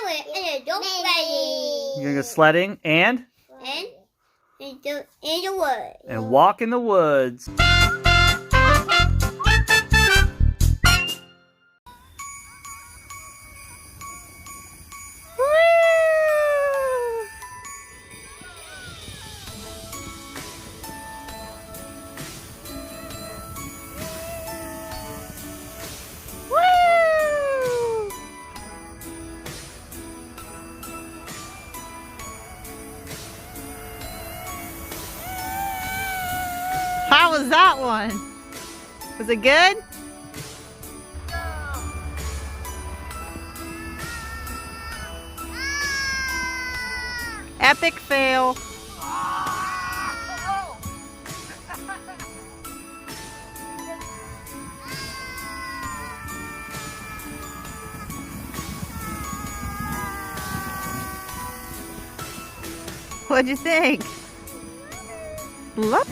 and adult sledding. You're gonna go sledding and In the woods. and walk in the woods. How was that one? Was it good? Epic fail. What'd you think? Look.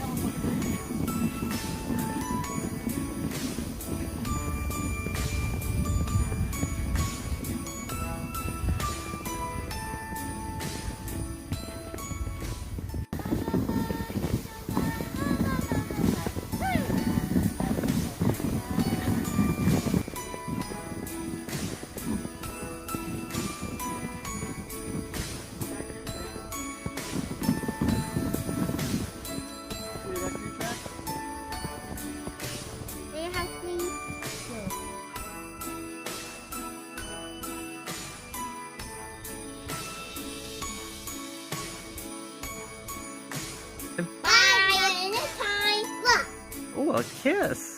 Bye, and it's time. Look. Oh, a kiss.